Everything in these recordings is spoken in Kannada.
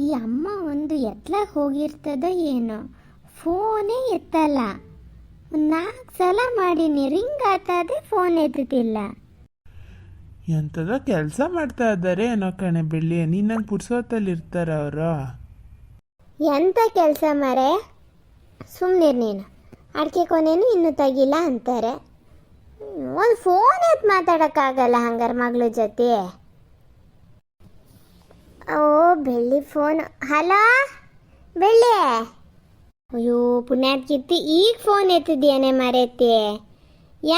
ಈ ಅಮ್ಮ ಒಂದು ಎತ್ಲಾಗ ಹೋಗಿರ್ತದ ಏನೋ, ಫೋನೇ ಎತ್ತಲ್ಲ. 4 ಸಲ ಮಾಡೀನಿ, ರಿಂಗ್ ಆಗ್ತದೆ, ಫೋನ್ ಎತ್ತುತ್ತಿಲ್ಲ. ಎಂಥದ ಕೆಲಸ ಮಾಡ್ತಾ ಇದ್ದಾರೆ ಏನೋ ಕಣೆ ಬೆಳ್ಳಿ. ನೀನಂಗೆ ಪುರ್ಸೊತ್ತಲ್ಲಿ ಇರ್ತಾರ ಅವರು. ಎಂಥ ಕೆಲಸ ಮರೆ, ಸುಮ್ಮನೆ ನೀನು. ಅಡಿಕೆ ಕೊನೆನೂ ಇನ್ನೂ ತೆಗಿಲ್ಲ ಅಂತಾರೆ. ಒಂದು ಫೋನ್ ಎತ್ತು ಮಾತಾಡೋಕ್ಕಾಗಲ್ಲ ಹಂಗಾರೆ ಮಗಳ ಜೊತೆ. ಓ ಬೆಳ್ಳಿ ಫೋನ್. ಹಲೋ ಬೆಳ್ಳಿ. ಅಯ್ಯೋ ಪುಣ್ಯಾತ್ಕಿತ್ತಿ, ಈಗ ಫೋನ್ ಎತ್ತಿದ್ಯಾನೆ ಮರೆತಿ.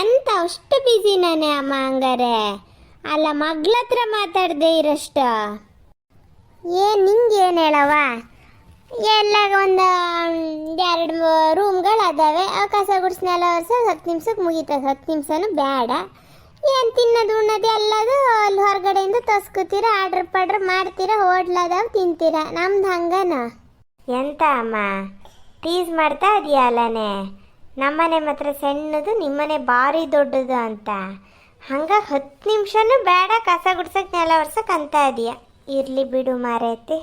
ಎಂತ ಅಷ್ಟು ಬ್ಯುಸಿ ನಾನೇ ಅಮ್ಮ ಹಂಗಾರೆ? ಅಲ್ಲ ಮಗ್ಳ ಹತ್ರ ಮಾತಾಡದೆ ಇರಷ್ಟ. ನಿಂಗೆ ಏನು ಹೇಳವ? ಎಲ್ಲ ಒಂದು 2 ರೂಮ್ಗಳು ಅದಾವೆ, ಕಸ ಗುಡಿಸ್ನೆಲ್ಲ ವರ್ಷ 10 ನಿಮಿಷಕ್ಕೆ ಮುಗೀತದೆ. 10 ನಿಮಿಷನೂ ಬೇಡ. ಏನು ತಿನ್ನೋದು ಉಣ್ಣೋದು ಎಲ್ಲದು ಅಲ್ಲಿ ಹೊರಗಡೆಯಿಂದ ತಸ್ಕೊತೀರ, ಆರ್ಡ್ರ್ ಮಾಡ್ತೀರ, ಹೋಟ್ಲದಾವ ತಿಂತೀರ. ನಮ್ದು ಹಂಗನ. ಎಂತ ಅಮ್ಮ ಟೀಸ್ ಮಾಡ್ತಾ ಇದೆಯಲ್ಲನೇ, ನಮ್ಮನೆ ಮಾತ್ರ ಸಣ್ಣದು, ನಿಮ್ಮನೆ ಭಾರಿ ದೊಡ್ಡದು ಅಂತ. ಹಂಗಾಗಿ 10 ನಿಮಿಷನೂ ಬೇಡ ಕಸ ಗುಡ್ಸಕ್ಕೆ ನೆಲ ಒರ್ಸಕ್ಕೆ ಅಂತ ಇದೆಯಾ. ಇರಲಿ ಬಿಡು ಮಾರೈತಿ,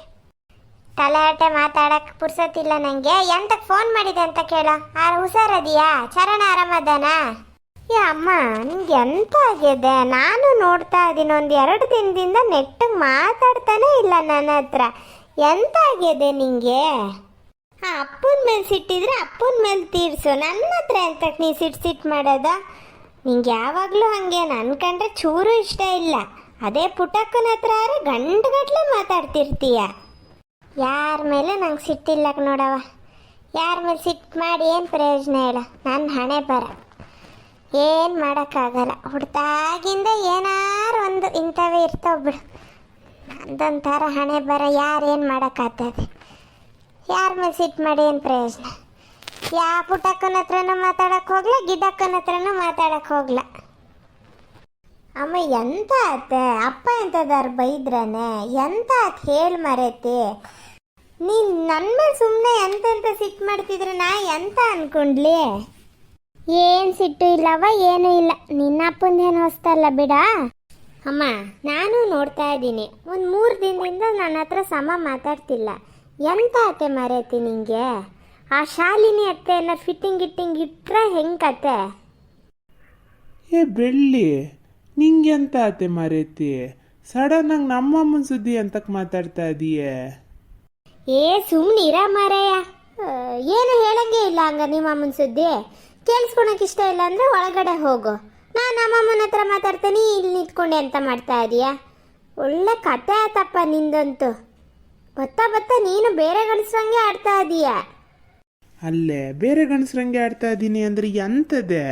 ತಲೆಹರಟೆ ಮಾತಾಡಕ್ಕೆ ಪುರ್ಸತ್ತಿಲ್ಲ ನನಗೆ. ಎಂತಕ್ಕೆ ಫೋನ್ ಮಾಡಿದೆ ಅಂತ ಕೇಳ. ಹುಷಾರದಿಯಾ? ಚರಣ ಆರಾಮದಾನ? ಅಮ್ಮ ನಿಂಗೆ ಎಂತ ಆಗಿದೆ? ನಾನು ನೋಡ್ತಾ ಇದ್ದೀನಿ, 1-2 ದಿನದಿಂದ ನೆಟ್ಟಿಗೆ ಮಾತಾಡ್ತಾನೆ ಇಲ್ಲ ನನ್ನ ಹತ್ರ. ಎಂತ ಆಗಿದೆ ನಿಂಗೆ? ಅಪ್ಪನ ಮೇಲೆ ಸಿಟ್ಟಿದ್ರೆ ಅಪ್ಪನ ಮೇಲೆ ತೀರ್ಸು, ನನ್ನ ಹತ್ರ ಎಂತಕ್ಕೆ ನೀ ಸಿಟ್ಟು ಮಾಡೋದ? ನಿಂಗೆ ಯಾವಾಗಲೂ ಹಾಗೆ, ನನ್ನ ಕಂಡ್ರೆ ಚೂರು ಇಷ್ಟ ಇಲ್ಲ. ಅದೇ ಪುಟಕ್ಕನ ಹತ್ರ ಗಂಟುಗಟ್ಲೆ ಮಾತಾಡ್ತಿರ್ತೀಯ. ಯಾರ ಮೇಲೆ ನಂಗೆ ಸಿಟ್ಟಿಲ್ಲಕ್ಕೆ ನೋಡವ. ಯಾರ ಮೇಲೆ ಸಿಟ್ಟು ಮಾಡಿ ಏನು ಪ್ರಯೋಜನ ಹೇಳ? ನನ್ನ ಹಣೆ ಬರ, ಏನು ಮಾಡೋಕ್ಕಾಗಲ್ಲ. ಹುಡ್ತಾಗಿಂದ ಏನಾರು ಒಂದು ಇಂಥವೇ ಇರ್ತಾವೆ ಬಿಡು. ನಂದೊಂಥರ ಹಣೆ ಬರ, ಯಾರೇನು ಮಾಡೋಕ್ಕಾಗ್ತದೆ? ಯಾರ ಮೇಲೆ ಸಿಟ್ಟು ಮಾಡಿ ಏನು ಪ್ರಯೋಜನ? ಯಾವ ಪುಟಕ್ಕನ ಹತ್ರನೂ ಮಾತಾಡಕ್ಕೆ ಹೋಗ್ಲ, ಗಿಡಕ್ಕನ ಹತ್ರನೂ ಮಾತಾಡಕ್ಕೆ ಹೋಗ್ಲ. ಅಮ್ಮ ಎಂತ ಆತೆ? ಅಪ್ಪ ಎಂತದಾರು ಬೈದ್ರನೆ? ಎಂತ ಆತ್ ಹೇಳಿ ಮರೈತಿ? ನೀನು ನನ್ನ ಮೇಲೆ ಸುಮ್ಮನೆ ಎಂತೆಂತ ಸಿಟ್ಟು ಮಾಡ್ತಿದ್ರೆ ನಾ ಎಂತ ಅನ್ಕೊಂಡ್ಲಿ? ಏನು ಸಿಟ್ಟು ಇಲ್ಲವ, ಏನೂ ಇಲ್ಲ. ನಿನ್ನ ಅಪ್ಪಂದೇನು ಹೊಸ್ತಲ್ಲ ಬಿಡ. ಅಮ್ಮ ನಾನು ನೋಡ್ತಾ ಇದ್ದೀನಿ, ಒಂದು 3 ದಿನದಿಂದ ನನ್ನ ಹತ್ರ ಸಮ ಮಾತಾಡ್ತಿಲ್ಲ. ಎಂತ ಆತೆ ಮರೈತಿ ನಿಂಗೆ? ಆ ಶಾಲಿನಿ ಅತ್ತೆ ಏನಾರು ಫಿಟ್ಟಿಂಗ್ ಇಟ್ರೆ ಹೆಂಗೆ ಕತೆ? ಬೆಳ್ಳಿ ನಿಂಗೆ ಎಂತ ಆತೆ ಮಾರೈತಿ? ಸಡನ್ನಾಗಿ ನಮ್ಮಮ್ಮನ ಸುದ್ದಿ ಅಂತಕ್ಕೆ ಮಾತಾಡ್ತಾ ಇದೀಯೇ? ಸುಮ್ಮನಿರ ಮಾರಾಯ, ಏನು ಹೇಳಂಗೆ ಇಲ್ಲ. ಹಂಗ ನಿಮ್ಮ ಅಮ್ಮನ ಸುದ್ದಿ ಕೇಳಿಸ್ಕೊಳಕ್ಕೆ ಇಷ್ಟ ಇಲ್ಲ ಅಂದರೆ ಒಳಗಡೆ ಹೋಗು. ನಾನು ನಮ್ಮಮ್ಮನ ಹತ್ರ ಮಾತಾಡ್ತೀನಿ, ಇಲ್ಲಿ ನಿಂತ್ಕೊಂಡು ಎಂತ ಮಾಡ್ತಾ ಇದೀಯಾ? ಒಳ್ಳೆ ಕತೆ ಆತಪ್ಪ ನಿಂದಂತೂ. ಬತ್ತ ನೀನು ಬೇರೆ ಗಂಡಸ್ರಂಗೆ ಆಡ್ತಾ ಇದೀಯ. ಅಲ್ಲೇ ಬೇರೆ ಗಂಡಸ್ರಂಗೆ ಆಡ್ತಾ ಇದ್ದೀನಿ ಅಂದರೆ ಎಂತದೆ?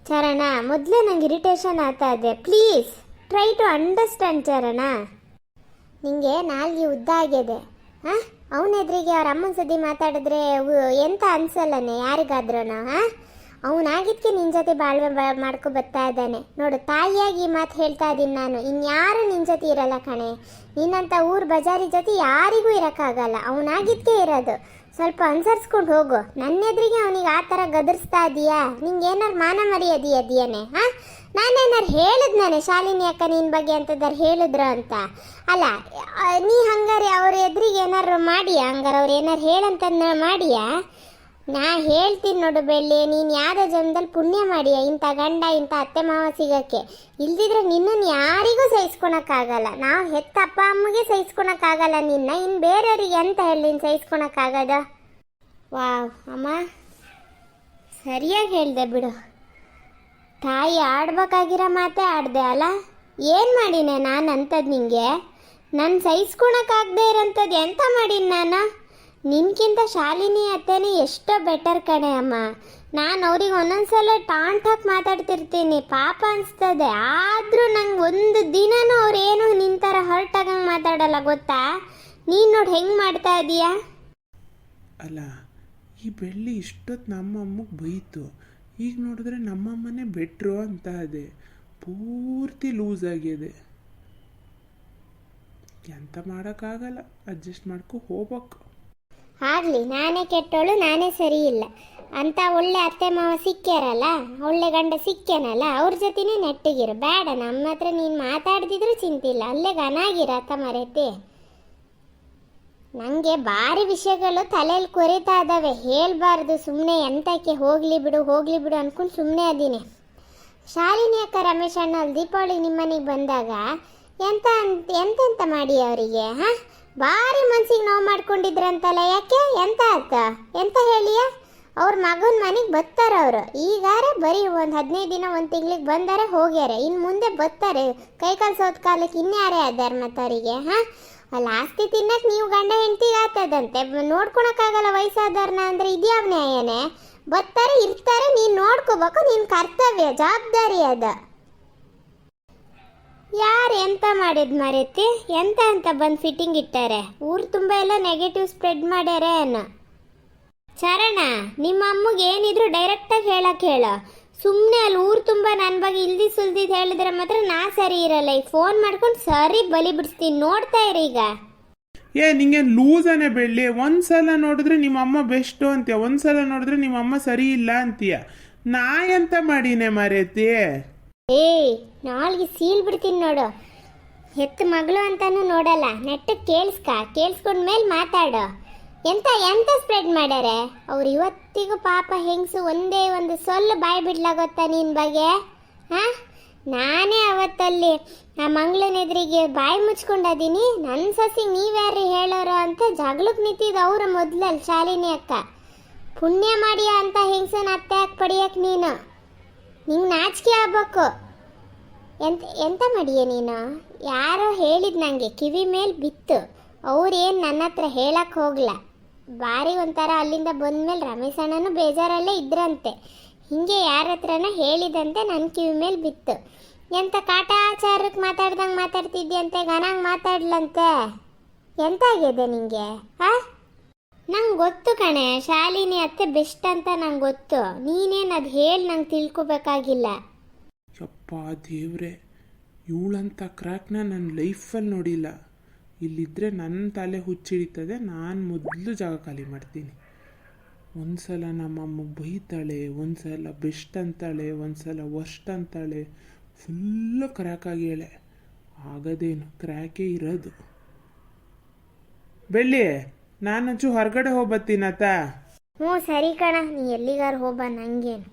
ಚರಣ, ಮೊದಲೇ ನಂಗೆ ಇರಿಟೇಷನ್ ಆಗ್ತಾ ಇದೆ. ಪ್ಲೀಸ್ ಟ್ರೈ ಟು ಅಂಡರ್ಸ್ಟ್ಯಾಂಡ್ ಚರಣ. ನಿಂಗೆ ನಾಲ್ಗೆ ಉದ್ದ ಆಗಿದೆ. ಅವನ ಎದುರಿಗೆ ಅವ್ರ ಅಮ್ಮನ ಸುದ್ದಿ ಮಾತಾಡಿದ್ರೆ ಎಂತ ಅನ್ಸಲ್ಲನೆ ಯಾರಿಗಾದ್ರೂ. ಅವನಾಗಿದ್ಕೆ ನಿನ್ನ ಜೊತೆ ಬಾಳ್ವೆ ಮಾಡ್ಕೊ ಬರ್ತಾ ಇದ್ದಾನೆ ನೋಡು. ತಾಯಿಯಾಗಿ ಈ ಮಾತು ಹೇಳ್ತಾ ಇದ್ದೀನಿ ನಾನು. ಇನ್ಯಾರು ನಿನ್ನ ಜೊತೆ ಇರಲ್ಲ ಕಣೆ. ನಿನ್ನಂಥ ಊರು ಬಜಾರಿ ಜೊತೆ ಯಾರಿಗೂ ಇರೋಕ್ಕಾಗಲ್ಲ. ಅವನಾಗಿದ್ಕೆ ಇರೋದು. ಸ್ವಲ್ಪ ಅನುಸರಿಸ್ಕೊಂಡು ಹೋಗು. ನನ್ನ ಎದುರಿಗೆ ಅವನಿಗೆ ಆ ಥರ ಗದರಿಸ್ತಾ ಇದೀಯಾ? ನಿಂಗೆ ಏನಾರು ಮಾನ ಮರ್ಯಾದೆಯೇನೆ? ನಾನೇನಾರು ಹೇಳಿದ್ನಾನೆ ಶಾಲಿನಿ ಅಕ್ಕ ನಿನ್ನ ಬಗ್ಗೆ ಅಂತದಾರು ಹೇಳಿದ್ರು ಅಂತ? ಅಲ್ಲ, ನೀ ಹಂಗಾರೆ ಅವ್ರ ಎದುರಿಗೆ ಏನಾರು ಮಾಡಿಯಾ? ಹಂಗಾರೆ ಅವ್ರು ಏನಾರು ಹೇಳಂತಂದ ಮಾಡಿಯಾ? ನಾ ಹೇಳ್ತೀನಿ ನೋಡು ಬೆಳ್ಳಿ, ನೀನು ಯಾವುದೋ ಜನ್ಮದಲ್ಲಿ ಪುಣ್ಯ ಮಾಡಿಯ ಇಂಥ ಗಂಡ ಇಂಥ ಅತ್ತೆ ಮಾವ ಸಿಗೋಕ್ಕೆ. ಇಲ್ದಿದ್ರೆ ನಿನ್ನನ್ನು ಯಾರಿಗೂ ಸಹಿಸ್ಕೊಳಕ್ಕಾಗಲ್ಲ. ನಾವು ಹೆತ್ತ ಅಪ್ಪ ಅಮ್ಮಗೆ ಸಹಿಸ್ಕೊಳಕ್ಕಾಗಲ್ಲ ನಿನ್ನ, ಇನ್ನು ಬೇರೆಯವ್ರಿಗೆ ಎಂತ ಹೇಳಿ ನೀನು ಸಹಿಸ್ಕೊಳಕ್ಕಾಗದ? ವಾವ್ ಅಮ್ಮ, ಸರಿಯಾಗಿ ಹೇಳಿದೆ ಬಿಡು. ತಾಯಿ ಆಡ್ಬೇಕಾಗಿರೋ ಮಾತೇ ಆಡ್ದೆ ಅಲ್ಲ. ಏನು ಮಾಡಿನೆ ನಾನು ಅಂಥದ್ದು ನಿಂಗೆ? ನನ್ನ ಸಹಿಸ್ಕೊಳಕ್ಕಾಗದೆ ಇರೋಂಥದ್ದು ಎಂತ ಮಾಡೀನಿ ನಾನು? ನಿನ್ಕಿಂತ ಶಾಲಿನಿ ಅತ್ತೆನೇ ಎಷ್ಟೋ ಬೆಟರ್ ಕಣೆ ಅಮ್ಮ. ನಾನು ಅವ್ರಿಗೆ ಒಂದೊಂದ್ಸಲ ಟಾಂಟಾಗಿ ಮಾತಾಡ್ತಿರ್ತೀನಿ, ಪಾಪ ಅನಿಸ್ತದೆ. ಆದರೂ ನಂಗೆ ಒಂದು ದಿನನೂ ಅವ್ರೇನು ನಿನ್ನ ಥರ ಹರ್ಟ್ ಆಗಂಗೆ ಮಾತಾಡಲ್ಲ ಗೊತ್ತಾ? ನೀನು ನೋಡಿ ಹೆಂಗೆ ಮಾಡ್ತಾ ಇದೀಯಾ? ಅಲ್ಲ, ಈ ಬೆಳ್ಳಿ ಇಷ್ಟೊತ್ತು ನಮ್ಮಮ್ಮಗೆ ಬೈತು, ಈಗ ನೋಡಿದ್ರೆ ನಮ್ಮಮ್ಮನೇ ಬೆಟ್ರು ಅಂತ ಅದೇ ಪೂರ್ತಿ ಲೂಸ್ ಆಗಿದೆ. ಎಂತ ಮಾಡೋಕ್ಕಾಗಲ್ಲ, ಅಡ್ಜಸ್ಟ್ ಮಾಡ್ಕೊ ಹೋಗ್ಬೇಕು. ಆಗಲಿ, ನಾನೇ ಕೆಟ್ಟೋಳು, ನಾನೇ ಸರಿ ಇಲ್ಲ ಅಂತ ಒಳ್ಳೆ ಅತ್ತೆ ಮಾವ ಸಿಕ್ಕ್ಯಾರಲ್ಲ, ಒಳ್ಳೆ ಗಂಡ ಸಿಕ್ಕೇನಲ್ಲ, ಅವ್ರ ಜೊತೆನೇ ನೆಟ್ಟಿಗಿರು. ಬೇಡ ನಮ್ಮ ಹತ್ರ ನೀನು ಮಾತಾಡ್ದಿದ್ರು ಚಿಂತಿಲ್ಲ, ಅಲ್ಲೇ ಗನಾಗಿರ ಅತ್ತ ಮರೈತಿ. ನನಗೆ ಭಾರಿ ವಿಷಯಗಳು ತಲೆಯಲ್ಲಿ ಕೊರಿತಾ ಇದ್ದಾವೆ, ಹೇಳ್ಬಾರ್ದು. ಸುಮ್ಮನೆ ಎಂತಕ್ಕೆ ಹೋಗ್ಲಿ ಬಿಡು ಅನ್ಕೊಂಡು ಸುಮ್ಮನೆ ಅದೀನಿ. ಶಾಲಿನಿ ಅಕ್ಕ ರಮೇಶ್ ಅಣ್ಣ ಅಲ್ಲಿ ದೀಪಾವಳಿ ನಿಮ್ಮನೆಗೆ ಬಂದಾಗ ಎಂತೆಂತ ಮಾಡಿ ಅವರಿಗೆ ಭಾರಿ ಮನ್ಸಿಗೆ ನೋವು ಮಾಡ್ಕೊಂಡಿದ್ರಂತಲ್ಲ, ಯಾಕೆ? ಎಂತ ಆತ? ಎಂತ ಹೇಳಿಯ? ಅವ್ರ ಮಗನ ಮನೆಗೆ ಬರ್ತಾರೆ ಅವರು. ಈಗಾರೆ ಬರೀ ಒಂದು 15 ದಿನ 1 ತಿಂಗಳಿಗೆ ಬಂದಾರೆ ಹೋಗ್ಯಾರೆ, ಇನ್ನು ಮುಂದೆ ಬರ್ತಾರೆ. ಕೈಕಾಲು ಸೋತ್ ಕಾಲಕ್ಕೆ ಇನ್ಯಾರೇ ಅದಾರ ಮತ್ತು ಅವರಿಗೆ ಅಲ್ಲಿ ಆಸ್ತಿ ತಿನ್ನಕ್ಕೆ ನೀವು ಗಂಡ ಹೆಂಡ್ತಿಗೆ ಆಗ್ತದಂತೆ. ನೋಡ್ಕೊಳಕ್ಕಾಗಲ್ಲ ವಯಸ್ಸಾದವ್ರನ್ನ ಅಂದರೆ ಇದ್ಯಾವ ನ್ಯಾಯನೇ? ಬರ್ತಾರೆ ಇರ್ತಾರೆ, ನೀನು ನೋಡ್ಕೋಬೇಕು, ನಿನ್ನ ಕರ್ತವ್ಯ ಜವಾಬ್ದಾರಿ ಅದ. ಯಾರು ಎಂತ ಮಾಡಿದ್ ಮರೆತಿ ಎಂತ ಅಂತ ಬಂದು ಫಿಟ್ಟಿಂಗ್ ಇಟ್ಟಾರೆ, ಊರು ತುಂಬ ಎಲ್ಲ ನೆಗೆಟಿವ್ ಸ್ಪ್ರೆಡ್ ಮಾಡ್ಯಾರೆ ಅನ್ನೋ. ಚರಣ, ನಿಮ್ಮ ಅಮ್ಮಗೆ ಏನಿದ್ರು ಡೈರೆಕ್ಟಾಗಿ ಹೇಳಕ್ಕೆ ಹೇಳ. ಸುಮ್ಮನೆ ಅಲ್ಲಿ ಊರು ತುಂಬ ನನ್ನ ಬಗ್ಗೆ ಇಲ್ದಿ ಸುಲ್ದಿದ್ದು ಹೇಳಿದ್ರೆ ಮಾತ್ರ ನಾ ಸರಿ ಇರಲ್ಲ. ಈಗ ಫೋನ್ ಮಾಡ್ಕೊಂಡು ಸರಿ ಬಲಿ ಬಿಡಿಸ್ತೀನಿ, ನೋಡ್ತಾ ಇರಿ ಈಗ. ನಿಂಗೆ ಲೂಸನೇ ಬೆಳ್ಳಿ. ಒಂದ್ಸಲ ನೋಡಿದ್ರೆ ನಿಮ್ಮ ಅಮ್ಮ ಬೆಸ್ಟು ಅಂತೀಯ, ಒಂದ್ಸಲ ನೋಡಿದ್ರೆ ನಿಮ್ಮ ಅಮ್ಮ ಸರಿ ಇಲ್ಲ ಅಂತೀಯ. ನಾ ಎಂತ ಮಾಡೀನೆ ಮರೇತಿ? ನಾಲ್ಗೆ ಸೀಲ್ ಬಿಡ್ತೀನಿ ನೋಡು. ಹೆತ್ತ ಮಗಳು ಅಂತಾನು ನೋಡಲ್ಲ, ನೆಟ್ಟಗೆ ಕೇಳಿಸ್ಕೊಂಡ್ಮೇಲೆ ಮಾತಾಡು. ಎಂತ ಸ್ಪ್ರೆಡ್ ಮಾಡ್ಯಾರೆ ಅವ್ರು ಇವತ್ತಿಗೂ? ಪಾಪ ಹೆಂಗಸು ಒಂದೇ ಒಂದು ಸೊಲ್ಲು ಬಾಯಿ ಬಿಡ್ಲ ಗೊತ್ತಾ ನಿನ್ನ ಬಗ್ಗೆ? ನಾನೇ ಅವತ್ತಲ್ಲಿ ಆ ಮಂಗಳನ ಎದುರಿಗೆ ಬಾಯಿ ಮುಚ್ಕೊಂಡದೀನಿ. ನನ್ನ ಸೊಸಿಗೆ ನೀವ್ಯಾರು ಹೇಳೋರು ಅಂತ ಜಗಳಕ್ಕೆ ನಿಂತಿದ್ದು ಅವ್ರ ಮೊದಲಲ್ಲಿ ಶಾಲಿನಿ ಅಕ್ಕ. ಪುಣ್ಯ ಮಾಡಿಯ ಅಂತ ಹೆಂಗಸನ ಅತ್ತೆ ಹಾಕಿ ಪಡಿಯಕ್ಕೆ ನೀನು. ನಿಂಗೆ ನಾಚಿಕೆ ಆಗ್ಬೇಕು. ಎಂತ ಮಾಡಿಯ ನೀನು? ಯಾರೋ ಹೇಳಿದ್ ನನಗೆ, ಕಿವಿ ಮೇಲೆ ಬಿತ್ತು. ಅವ್ರೇನು ನನ್ನ ಹತ್ರ ಹೇಳಕ್ಕೆ ಹೋಗ್ಲ. ಭಾರಿ ಒಂಥರ ಅಲ್ಲಿಂದ ಬಂದ್ಮೇಲೆ ರಮೇಶ್ ಅಣ್ಣನೂ ಬೇಜಾರಲ್ಲೇ ಇದ್ರಂತೆ. ಹಿಂಗೆ ಯಾರ ಹತ್ರನ ಹೇಳಿದಂತೆ ನನ್ನ ಕಿವಿ ಮೇಲೆ ಬಿತ್ತು. ಎಂತ ಕಾಟಾಚಾರಕ್ಕೆ ಮಾತಾಡ್ದಂಗೆ ಮಾತಾಡ್ತಿದ್ಯಂತೆ, ಘನಾಂಗೆ ಮಾತಾಡ್ಲಂತೆ. ಎಂತಾಗಿದೆ ನಿಂಗೆ? ನಂಗೆ ಗೊತ್ತು ಕಣೆ, ಶಾಲಿನಿ ಅತ್ತೆ ಬೆಸ್ಟ್ ಅಂತ ನಂಗೆ ಗೊತ್ತು. ನೀನೇನು ಅದು ಹೇಳಿ ನಂಗೆ ತಿಳ್ಕೊಬೇಕಾಗಿಲ್ಲ. ಯಪ್ಪ ದೇವ್ರೆ, ಇವಳಂತ ಕ್ರ್ಯಾಕ್ನ ನನ್ನ ಲೈಫಲ್ಲಿ ನೋಡಿಲ್ಲ. ಇಲ್ಲಿದ್ದರೆ ನನ್ನ ತಲೆ ಹುಚ್ಚಿಡಿತದೆ. ನಾನು ಮೊದಲು ಜಾಗ ಖಾಲಿ ಮಾಡ್ತೀನಿ. ಒಂದು ಸಲ ನಮ್ಮಮ್ಮ ಬೈತಾಳೆ, ಒಂದು ಸಲ ಬೆಸ್ಟ್ ಅಂತಾಳೆ, ಒಂದು ಸಲ ವರ್ಸ್ಟ್ ಅಂತಾಳೆ. ಫುಲ್ಲು ಕ್ರ್ಯಾಕ್ ಆಗಿ ಹೇಳೆ. ಆಗದೇನು, ಕ್ರ್ಯಾಕೇ ಇರೋದು. ಬೆಳ್ಳಿ, ನಾನಂಚು ಹೊರಗಡೆ ಹೋಗ್ಬತ್ತೀನತ್ತ. ಹ್ಞೂ ಸರಿ ಕಣ, ನೀ ಎಲ್ಲಿಗಾರು ಹೋಗ್ಬಾ, ನಂಗೇನು.